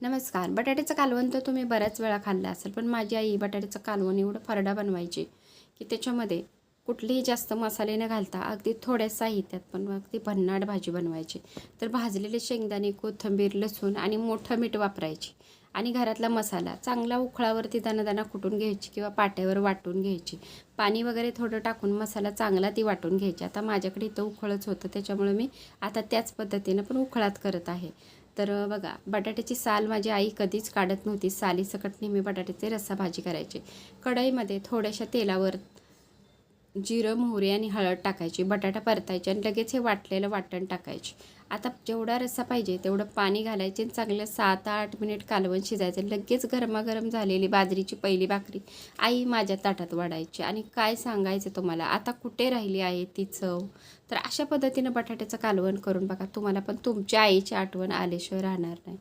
नमस्कार. बटाट्याचं कालवण तर तुम्ही बऱ्याच वेळा खाल्लं असेल, पण माझी आई बटाट्याचं कालवण एवढं फरडा बनवायची, की त्याच्यामध्ये कुठलेही जास्त मसाले न घालता अगदी थोड्या साहित्यात पण अगदी भन्नाट भाजी बनवायची. तर भाजलेले शेंगदाणे, कोथिंबीर, लसूण आणि मोठं मीठ वापरायची आणि घरातला मसाला चांगला उखळावरती दाणा कुटून घ्यायची किंवा पाट्यावर वाटून घ्यायची. पाणी वगैरे थोडं टाकून मसाला चांगला ती वाटून घ्यायची. आता माझ्याकडे इथं उखळच होतं, त्याच्यामुळे मी आता त्याच पद्धतीनं पण उखळात करत आहे. तर बघा, बटाट्याची साल माझी आई कधीच काढत नव्हती. सालीसकट नेहमी बटाट्याची रस्सा भाजी करायची. कढईमध्ये थोड्याशा तेलावर जिरं, मोहरी आणि हळद टाकायची. बटाटा परतायचे आणि लगेच हे वाटलेलं वाटण टाकायचे. आता जेवढा रस्सा पाहिजे तेवढं पाणी घालायचे आणि चांगलं 7-8 मिनिट कालवण शिजायचं. लगेच गरमागरम झालेली बाजरीची पहिली भाकरी आई माझ्या ताटात वाढायची आणि काय सांगायचं तुम्हाला, आता कुठे राहिली आहे ती चव. तर अशा पद्धतीनं बटाट्याचं कालवण करून बघा, तुम्हाला पण तुमच्या आईची आठवण आल्याशिवाय राहणार नाही.